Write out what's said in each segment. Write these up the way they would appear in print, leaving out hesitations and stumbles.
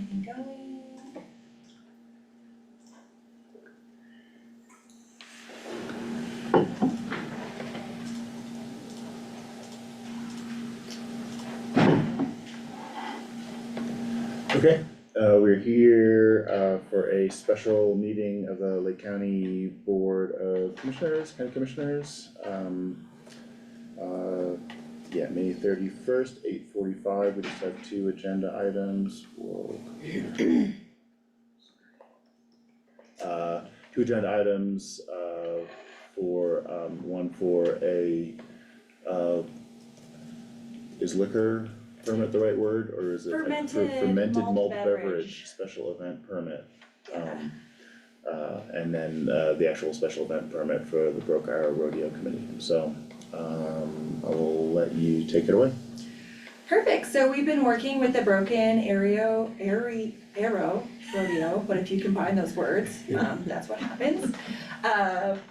everything going. Okay, we're here for a special meeting of the Lake County Board of Commissioners, County Commissioners. Yeah, May 31st, 8:45, we just have two agenda items. Whoa. Two agenda items, for, one for a, is liquor permit the right word, or is it like Fermented malt beverage beverage. special event permit? Yeah. And then the actual special event permit for the Broke Arrow Rodeo Committee, so I will let you take it away. Perfect, so we've been working with the Broken Arrow Rodeo, what if you combine those words, that's what happens.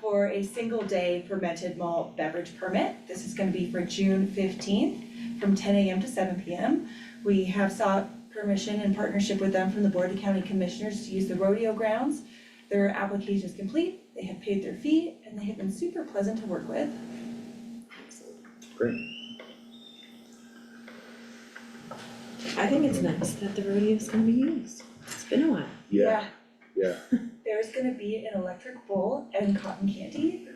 For a single day fermented malt beverage permit, this is gonna be for June 15th from 10 a.m. to 7 p.m. We have sought permission in partnership with them from the Board of County Commissioners to use the rodeo grounds. Their application is complete, they have paid their fee, and they have been super pleasant to work with. Great. I think it's nice that the rodeo's gonna be used. It's been a while. Yeah. There's gonna be an electric bull and cotton candy.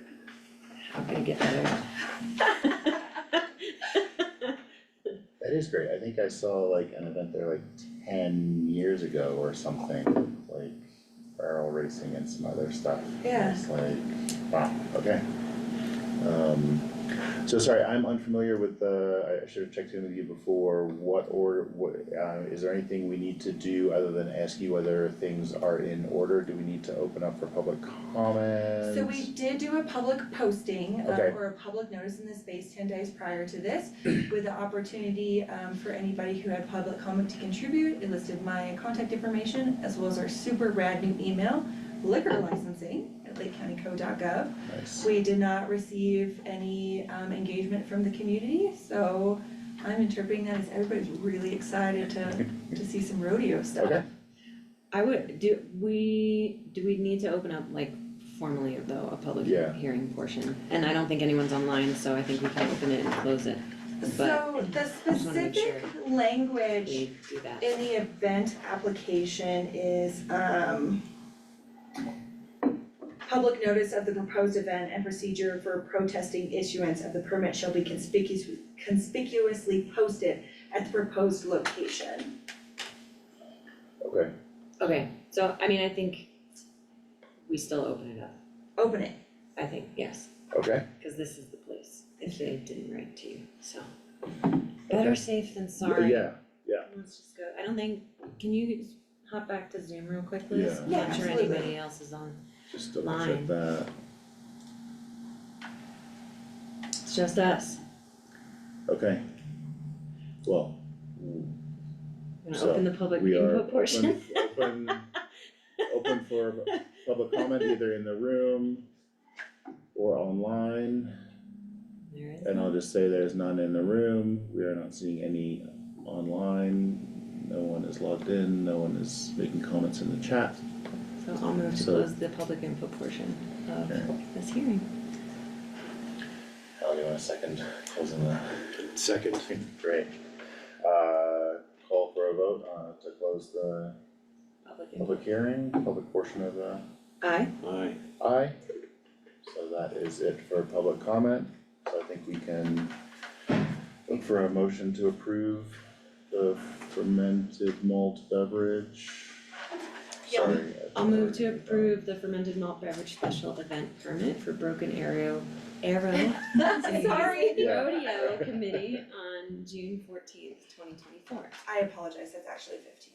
How could it get better? That is great, I think I saw like an event there like 10 years ago or something, like barrel racing and some other stuff. Yeah. It's like, wow, okay. So sorry, I'm unfamiliar with I should have checked in with you before, is there anything we need to do other than ask you whether things are in order? Do we need to open up for public comments? So we did do a public posting, Okay. or a public notice in the space 10 days prior to this, with the opportunity, for anybody who had public comment to contribute. It listed my contact information, as well as our super rad new email, liquor licensing at lakecountyco.gov. Nice. We did not receive any, engagement from the community, so I'm interpreting that as everybody's really excited to see some rodeo stuff. Okay. Do we need to open up like formally though, a public Yeah. hearing portion? And I don't think anyone's online, so I think we can open it and close it. So the just wanna make specific language We do that. in the event application is, public notice of the proposed event and procedure for protesting issuance of the permit shall be conspicuously posted at the proposed location. Okay, Okay, so I mean, I think we still open it up. Open it. I think, yes, okay, cause this is the place, if they didn't write to you, so. Better safe than sorry. yeah, Let's just go, I don't think, can you hop back to Zoom real quick, Liz? Yeah. I'm Yeah, not sure absolutely. anybody else is on, just double check Line. that, it's just us. okay. Well, I'm gonna So, open the public we are input portion. open for public comment either in the room or online, There is and I'll just say there's none in the room, we are not seeing any online, no one is logged in, no one is making comments in the chat. So I'll move to So- close the public input portion of Okay. this hearing. Hal, you want a second, closing the, Second. great. Call for a vote, to close the Public input. public hearing, public portion of the Aye. Aye. aye. So that is it for public comment, so I think we can look for a motion to approve the fermented malt beverage. Yeah. Sorry. I'll move to approve the fermented malt beverage special event permit for Broken Arrow Sorry. Yeah. Rodeo Committee on June 14th, 2024. I apologize, that's actually 15.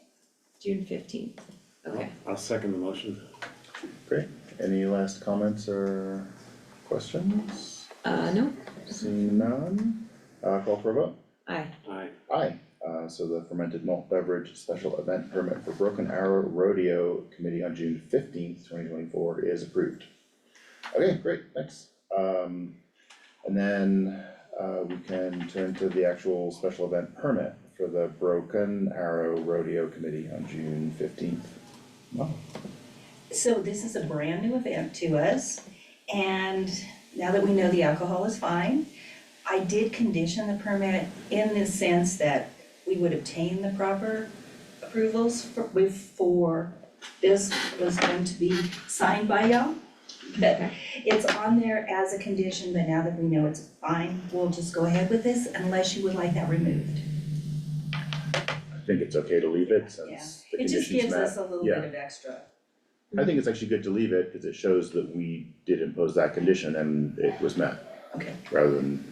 June 15th, okay. I'll second the motion. Great, any last comments or questions? No, Seeing none, call for a vote. aye. Aye. Aye, so the fermented malt beverage special event permit for Broken Arrow Rodeo Committee on June 15th, 2024 is approved. Okay, great, thanks. And then we can turn to the actual special event permit for the Broken Arrow Rodeo Committee on June 15th. Wow. So this is a brand new event to us, and now that we know the alcohol is fine, I did condition the permit in the sense that we would obtain the proper approvals before this was going to be signed by y'all. But it's on there as a condition, but now that we know it's fine, we'll just go ahead with this unless you would like that removed. I think it's okay to leave it Yeah, since the it just conditions gives met. us a little Yeah. bit of extra. I think it's actually good to leave it, cause it shows that we did impose that condition and it was met, Okay, rather than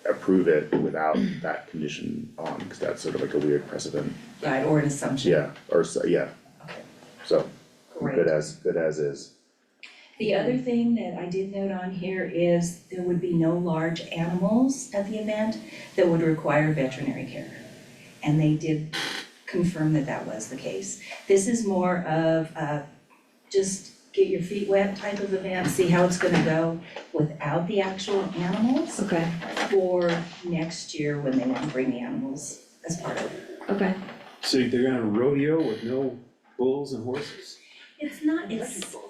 approve it without that condition on, cause that's sort of like a weird precedent. right, or an assumption. Yeah, or so, yeah, Okay, so, great. good as is. The other thing that I did note on here is there would be no large animals at the event that would require veterinary care. And they did confirm that that was the case. This is more of a just get your feet wet type of event, see how it's gonna go without the actual animals Okay, for next year when they want to bring the animals as part of it. okay. So they're gonna rodeo with no bulls and horses? It's not,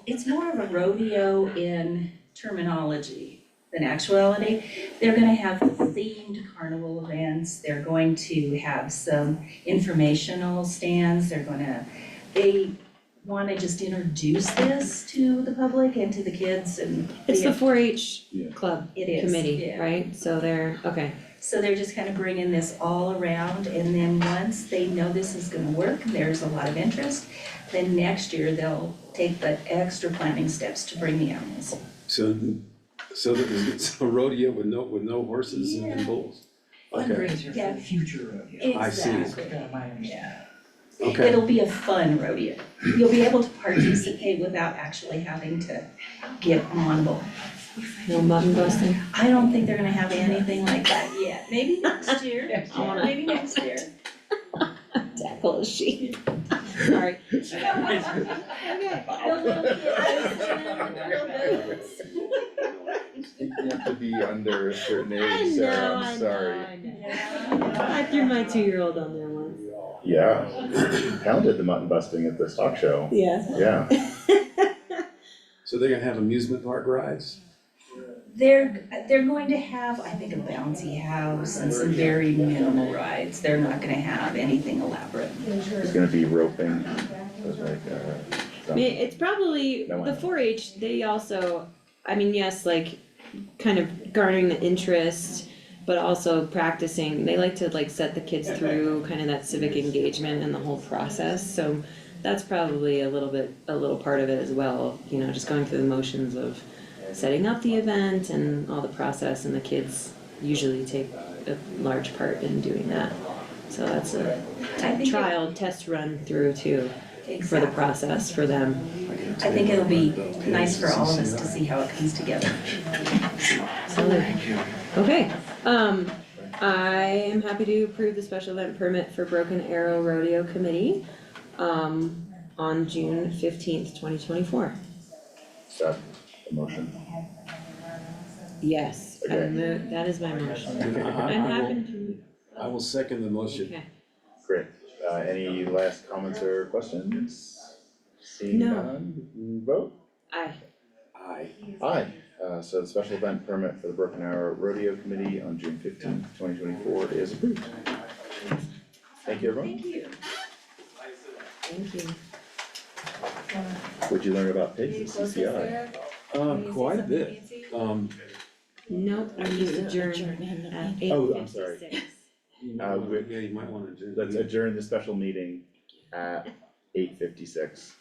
it's more of a rodeo in terminology than actuality. They're gonna have themed carnival events, they're going to have some informational stands, they wanna just introduce this to the public and to the kids and. It's the 4-H Yeah. club It is, committee, yeah. right? So they're, okay, So they're just kind of bringing this all around, and then once they know this is gonna work, there's a lot of interest, then next year they'll take the extra planning steps to bring the animals. So there's a rodeo with no horses and bulls? Okay, Fundraiser for Yeah. the future rodeo. I see. That's kind of my understanding. okay. It'll be a fun rodeo. You'll be able to participate without actually having to get on board. no mutton busting. I don't think they're gonna have anything like that yet. Maybe next year, Next I wanna- maybe next year. Tackle a sheep. Sorry. The little kids, little goats. You have to be under a certain I age, know, Sarah, I I'm know, sorry. I know. I threw my 2-year-old on there once. Yeah, Pound did the mutton busting at this talk show, Yeah. yeah. So they're gonna have amusement park rides? They're going to have, I think, a bouncy house and some very minimal rides. They're not gonna have anything elaborate. There's gonna be roping, there's like, I mean, it's probably, No, I the know. 4-H, they also, I mean, yes, like, kind of garnering the interest, but also practicing, they like to like set the kids through kind of that civic engagement and the whole process, so that's probably a little part of it as well, you know, just going through the motions of setting up the event and all the process, and the kids usually take a large part in doing that. So that's a I think trial, test run through too, for the Exactly. process for them. I think it'll be nice for all of us to see how it comes together. Okay, I am happy to approve the special event permit for Broken Arrow Rodeo Committee, on June 15th, 2024. is that a motion? Yes, I Okay. that is my motion. I I'm will- happy I will second the to, motion. okay. Great, any last comments or questions? Seeing No. none, vote? Aye. Aye. Aye, so the special event permit for the Broken Arrow Rodeo Committee on June 15th, 2024 is approved. Thank you, everyone. Thank you. Thank you. What'd you learn about pigs Can you at close this CCI? there? Can you say Quite a something, bit. Nancy? Nope, I just adjourned at 8:56. Oh, I'm sorry. Yeah, you might wanna adjourn. Let's adjourn the special meeting at 8:56.